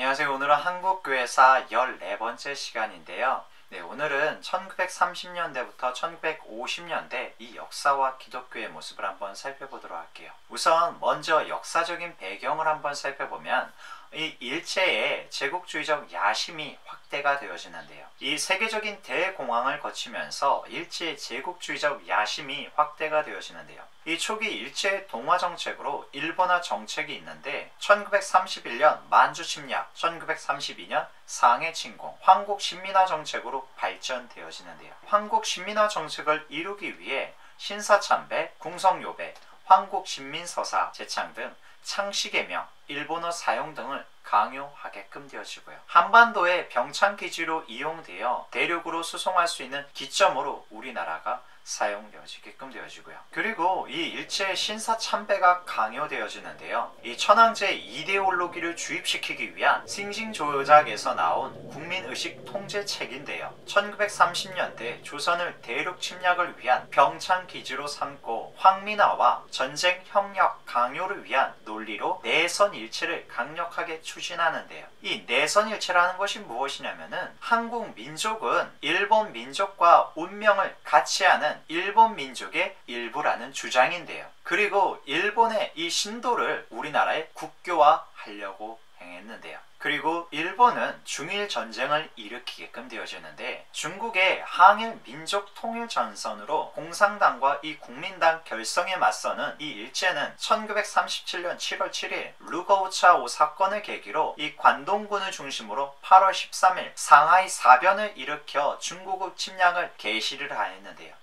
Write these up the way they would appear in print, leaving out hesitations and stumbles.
안녕하세요. 오늘은 한국교회사 14번째 시간인데요. 오늘은 1930년대부터 1950년대 이 역사와 기독교의 모습을 한번 살펴보도록 할게요. 우선 먼저 역사적인 배경을 한번 살펴보면 이 일제의 제국주의적 야심이 확대가 되어지는데요. 이 세계적인 대공황을 거치면서 일제의 제국주의적 야심이 확대가 되어지는데요. 이 초기 일제의 동화 정책으로 일본화 정책이 있는데 1931년 만주 침략, 1932년 상해 침공, 황국 신민화 정책으로 발전되어지는데요. 황국 신민화 정책을 이루기 위해 신사참배, 궁성요배, 황국 신민서사 제창 등 창시개명, 일본어 사용 등을 강요하게끔 되어지고요. 한반도의 병창기지로 이용되어 대륙으로 수송할 수 있는 기점으로 우리나라가 사용되어지게끔 되어지고요. 그리고 이 일제의 신사참배가 강요되어지는데요. 이 천황제 이데올로기를 주입시키기 위한 싱싱조작에서 나온 국민의식 통제책인데요. 1930년대 조선을 대륙 침략을 위한 병창기지로 삼고 황민화와 전쟁 협력 강요를 위한 논리로 내선일체를 강력하게 추진하는데요. 이 내선일체라는 것이 무엇이냐면은 한국 민족은 일본 민족과 운명을 같이 하는 일본 민족의 일부라는 주장인데요. 그리고 일본의 이 신도를 우리나라에 국교화하려고 행했는데요. 그리고 일본은 중일 전쟁을 일으키게끔 되어지는데 중국의 항일 민족 통일 전선으로 공산당과 이 국민당 결성에 맞서는 이 일제는 1937년 7월 7일 루거우차오 사건을 계기로 이 관동군을 중심으로 8월 13일 상하이 사변을 일으켜 중국의 침략을 개시를 하였는데요.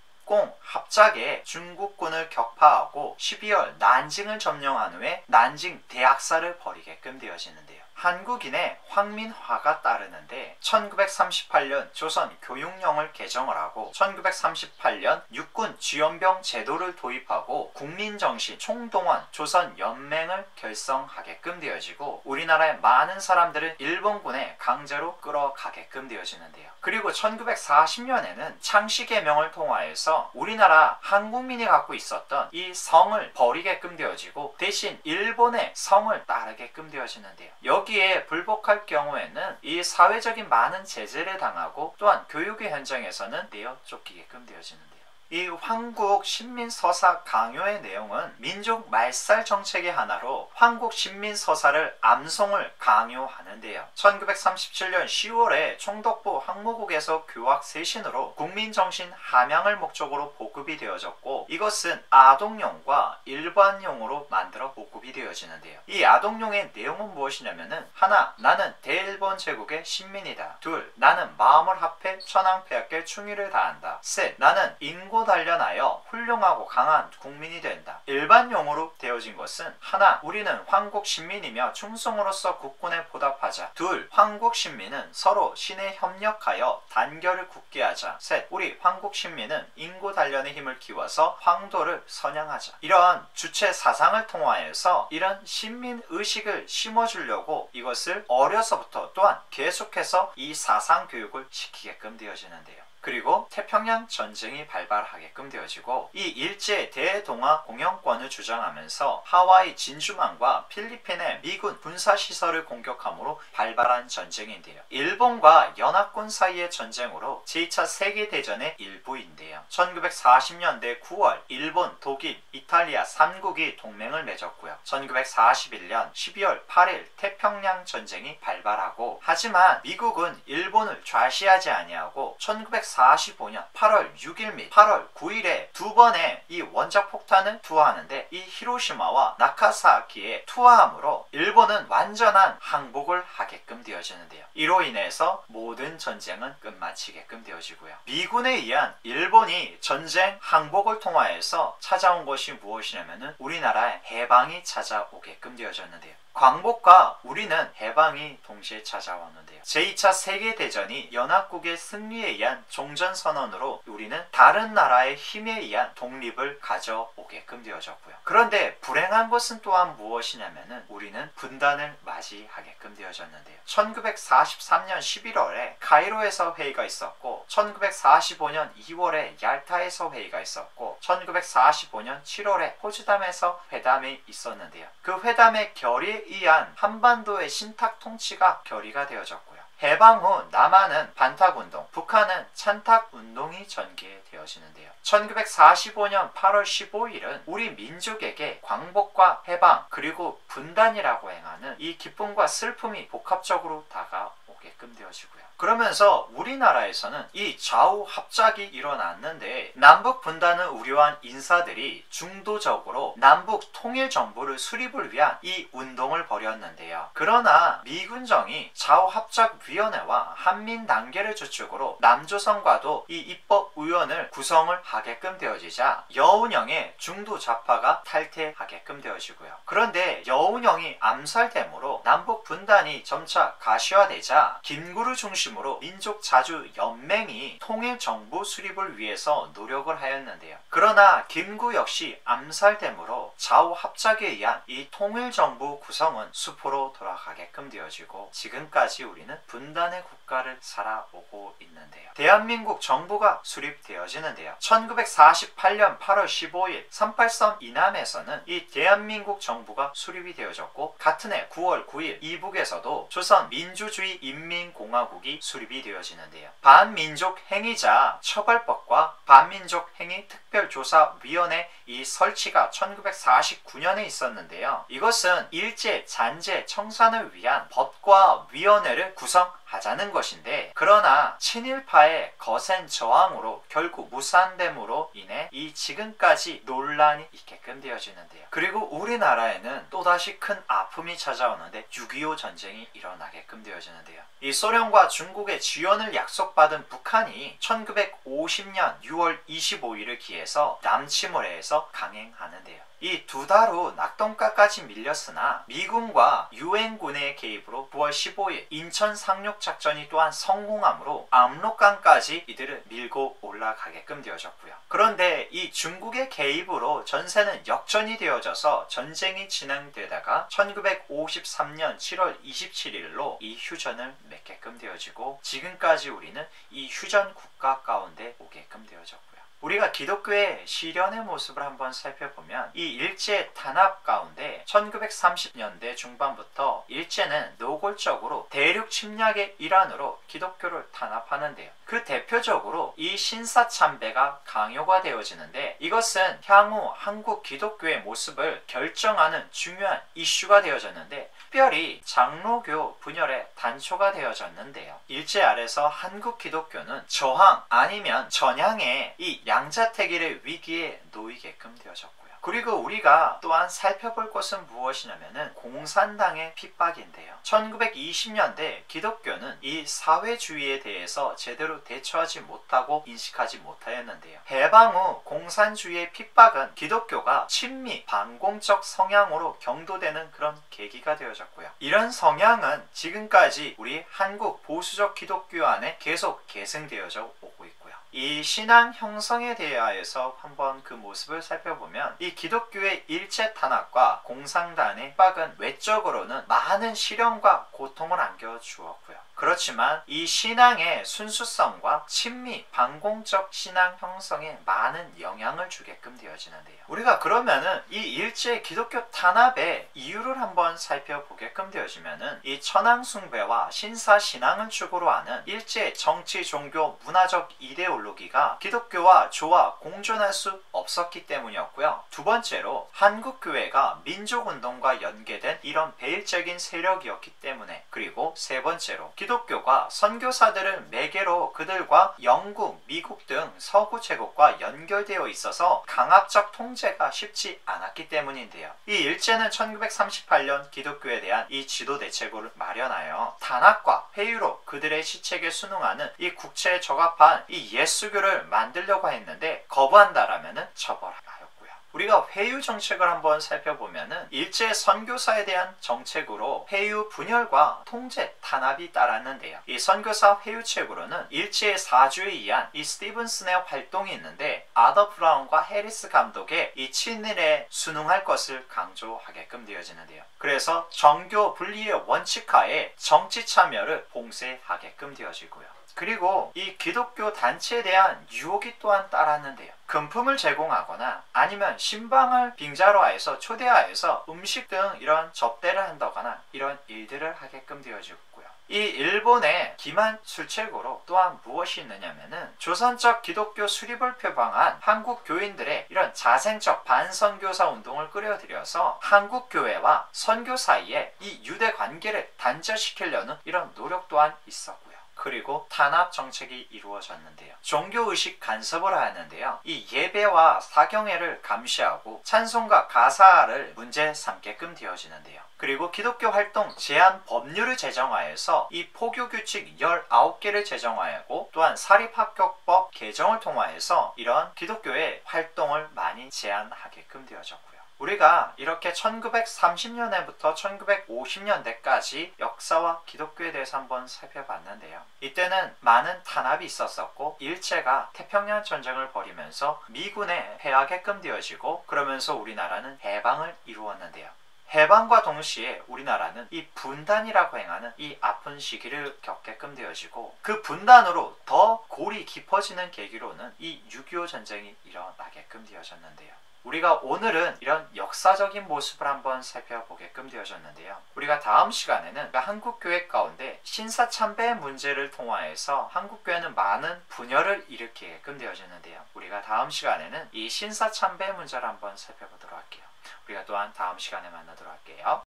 합작에 중국군을 격파하고 12월 난징을 점령한 후에 난징 대학살을 벌이게끔 되어지는데요. 한국인의 황민화가 따르는데 1938년 조선 교육령을 개정을 하고 1938년 육군 지원병 제도를 도입하고 국민정신 총동원 조선연맹을 결성하게끔 되어지고 우리나라의 많은 사람들을 일본군에 강제로 끌어가게끔 되어지는데요. 그리고 1940년에는 창씨개명을 통하여서 우리나라 한국민이 갖고 있었던 이 성을 버리게끔 되어지고 대신 일본의 성을 따르게끔 되어지는데요. 여기에 불복할 경우에는 이 사회적인 많은 제재를 당하고 또한 교육의 현장에서는 내어 쫓기게끔 되어지는데요. 이 황국 신민서사 강요의 내용은 민족 말살 정책의 하나로 황국 신민서사를 암송을 강요하는데요. 1937년 10월에 총독부 항모국에서 교학 세신으로 국민정신 함양을 목적으로 보급이 되어졌고 이것은 아동용과 일반용으로 만들어 보급이 되어지는데요. 이 아동용의 내용은 무엇이냐면은 하나, 나는 대일본 제국의 신민이다. 둘, 나는 마음을 합해 천황폐하께 충의를 다한다. 셋, 나는 인고 단련하여 훌륭하고 강한 국민이 된다. 일반용어로 되어진 것은 하나, 우리는 황국 신민이며 충성으로서 국군에 보답하자. 둘, 황국 신민은 서로 신에 협력하여 단결을 굳게 하자. 셋, 우리 황국 신민은 인고 단련의 힘을 키워서 황도를 선양하자. 이런 주체 사상을 통하여서 이런 신민 의식을 심어주려고 이것을 어려서부터 또한 계속해서 이 사상 교육을 시키게끔 되어지는데요. 그리고 태평양 전쟁이 발발하게끔 되어지고 이 일제 대동아 공영권을 주장하면서 하와이 진주만과 필리핀의 미군 군사시설을 공격함으로 발발한 전쟁인데요. 일본과 연합군 사이의 전쟁으로 제2차 세계대전의 일부인데요. 1940년대 9월 일본, 독일, 이탈리아 3국이 동맹을 맺었고요. 1941년 12월 8일 태평양 전쟁이 발발하고 하지만 미국은 일본을 좌시하지 아니하고 1945년 8월 6일 및 8월 9일에 두 번의 이 원자 폭탄을 투하하는데 이 히로시마와 나카사키에 투하함으로 일본은 완전한 항복을 하게끔 되어지는데요. 이로 인해서 모든 전쟁은 끝마치게끔 되어지고요. 미군에 의한 일본이 전쟁 항복을 통하여서 찾아온 것이 무엇이냐면은 우리나라의 해방이 찾아오게끔 되어졌는데요. 광복과 우리는 해방이 동시에 찾아왔는데요. 제2차 세계대전이 연합국의 승리에 의한 종전선언으로 우리는 다른 나라의 힘에 의한 독립을 가져오게끔 되어졌고요. 그런데 불행한 것은 또한 무엇이냐면은 우리는 분단을 맞이하게끔 되어졌는데요. 1943년 11월에 카이로에서 회의가 있었고 1945년 2월에 얄타에서 회의가 있었고 1945년 7월에 포츠담에서 회담이 있었는데요. 그 회담의 결의에 의한 한반도의 신탁 통치가 결의가 되어졌고요. 해방 후 남한은 반탁운동, 북한은 찬탁운동이 전개되어지는데요. 1945년 8월 15일은 우리 민족에게 광복과 해방 그리고 분단이라고 행하는 이 기쁨과 슬픔이 복합적으로 다가오게끔 되어지고요. 그러면서 우리나라에서는 이 좌우 합작이 일어났는데 남북 분단을 우려한 인사들이 중도적으로 남북 통일 정부를 수립을 위한 이 운동을 벌였는데요. 그러나 미군정이 좌우 합작 위원회와 한민 단계를 주축으로 남조선과도 이 입법위원을 구성을 하게끔 되어지자 여운형의 중도 좌파가 탈퇴하게끔 되어지고요. 그런데 여운형이 암살됨으로 남북 분단이 점차 가시화되자 김구를 중심으로 민족자주연맹이 통일정부 수립을 위해서 노력을 하였는데요. 그러나 김구 역시 암살됨으로 좌우 합작에 의한 이 통일정부 구성은 수포로 돌아가게끔 되어지고 지금까지 우리는 분단의 국가를 살아오고 있는데요. 대한민국 정부가 수립되어지는데요. 1948년 8월 15일 38섬 이남에서는 이 대한민국 정부가 수립이 되어졌고 같은 해 9월 9일 이북에서도 조선민주주의인민공화국이 수립이 되어지는데요. 반민족 행위자 처벌법과 반민족 행위 특별조사위원회 이 설치가 1949년에 있었는데요. 이것은 일제 잔재 청산을 위한 법과 위원회를 구성하자는 것인데 그러나 친일파의 거센 저항으로 결국 무산됨으로 인해 이 지금까지 논란이 있게끔 되어지는데요. 그리고 우리나라에는 또다시 큰 아픔이 찾아오는데 6.25 전쟁이 일어나게끔 되어지는데요. 이 소련과 중국의 지원을 약속받은 북한이 1950년 6월 25일을 기해서 남침을해에서 강행하는데요. 이 두 달 후 낙동강까지 밀렸으나 미군과 유엔군의 개입으로 9월 15일 인천 상륙작전이 또한 성공함으로 압록강까지 이들을 밀고 올라가게끔 되어졌고요. 그런데 이 중국의 개입으로 전세는 역전이 되어져서 전쟁이 진행되다가 1953년 7월 27일로 이 휴전을 맺게끔 되어지고 지금까지 우리는 이 휴전 국가 가운데 오게끔 되어졌고요. 우리가 기독교의 실현의 모습을 한번 살펴보면 이 일제 탄압 가운데 1930년대 중반부터 일제는 노골적으로 대륙 침략의 일환으로 기독교를 탄압하는데요. 그 대표적으로 이 신사참배가 강요가 되어지는데 이것은 향후 한국 기독교의 모습을 결정하는 중요한 이슈가 되어졌는데 특별히 장로교 분열의 단초가 되어졌는데요. 일제 아래서 한국 기독교는 저항 아니면 전향의 이 양자택일의 위기에 놓이게끔 되어졌고요. 그리고 우리가 또한 살펴볼 것은 무엇이냐면은 공산당의 핍박인데요. 1920년대 기독교는 이 사회주의에 대해서 제대로 대처하지 못하고 인식하지 못하였는데요. 해방 후 공산주의의 핍박은 기독교가 친미 반공적 성향으로 경도되는 그런 계기가 되어졌고요. 이런 성향은 지금까지 우리 한국 보수적 기독교 안에 계속 계승되어져 오고 있고요. 이 신앙 형성에 대하여서 한번 그 모습을 살펴보면 이 기독교의 일제 탄압과 공산당의 핍박은 외적으로는 많은 시련과 고통을 안겨주었고요. 그렇지만 이 신앙의 순수성과 친미, 반공적 신앙 형성에 많은 영향을 주게끔 되어지는데요. 우리가 그러면은 이 일제 기독교 탄압의 이유를 한번 살펴보게끔 되어지면은 이 천황숭배와 신사신앙을 축으로 하는 일제 정치, 종교, 문화적 이데올로기가 기독교와 조화, 공존할 수 없었기 때문이었고요. 두 번째로 한국교회가 민족운동과 연계된 이런 배일적인 세력이었기 때문에 그리고 세 번째로 기독교가 선교사들을 매개로 그들과 영국, 미국 등 서구 제국과 연결되어 있어서 강압적 통제가 쉽지 않았기 때문인데요. 이 일제는 1938년 기독교에 대한 이 지도 대책을 마련하여 탄압과 회유로 그들의 시책에 순응하는 이 국체에 적합한 이 예수교를 만들려고 했는데 거부한다라면은 처벌하였고요. 우리가 회유 정책을 한번 살펴보면은 일제 선교사에 대한 정책으로 회유 분열과 통제 탄압이 따랐는데요. 이 선교사 회유책으로는 일제의 사주에 의한 이 스티븐슨의 활동이 있는데 아더 브라운과 해리스 감독의 이 친일에 순응할 것을 강조하게끔 되어지는데요. 그래서 정교 분리의 원칙하에 정치 참여를 봉쇄하게끔 되어지고요. 그리고 이 기독교 단체에 대한 유혹이 또한 따랐는데요. 금품을 제공하거나 아니면 신방을 빙자로하여서 초대하여서 음식 등 이런 접대를 한다거나 이런 일들을 하게끔 되어지고요. 이 일본의 기만 술책으로 또한 무엇이 있느냐면은 조선적 기독교 수립을 표방한 한국 교인들의 이런 자생적 반선교사 운동을 끌어들여서 한국 교회와 선교 사이에 이 유대 관계를 단절시키려는 이런 노력 또한 있었고요. 그리고 탄압 정책이 이루어졌는데요. 종교의식 간섭을 하였는데요. 이 예배와 사경회를 감시하고 찬송과 가사를 문제 삼게끔 되어지는데요. 그리고 기독교 활동 제한 법률을 제정하여서 이 포교규칙 19개를 제정하였고 또한 사립학교법 개정을 통하여서 이런 기독교의 활동을 많이 제한하게끔 되어졌고요. 우리가 이렇게 1930년대부터 1950년대까지 역사와 기독교에 대해서 한번 살펴봤는데요. 이때는 많은 탄압이 있었었고 일제가 태평양 전쟁을 벌이면서 미군에 패하게끔 되어지고 그러면서 우리나라는 해방을 이루었는데요. 해방과 동시에 우리나라는 이 분단이라고 행하는 이 아픈 시기를 겪게끔 되어지고 그 분단으로 더 골이 깊어지는 계기로는 이 6.25 전쟁이 일어나게끔 되어졌는데요. 우리가 오늘은 이런 역사적인 모습을 한번 살펴보게끔 되어졌는데요. 우리가 다음 시간에는 한국교회 가운데 신사참배 문제를 통하여서 한국교회는 많은 분열을 일으키게끔 되어졌는데요. 우리가 다음 시간에는 이 신사참배 문제를 한번 살펴보도록 할게요. 우리가 또한 다음 시간에 만나도록 할게요.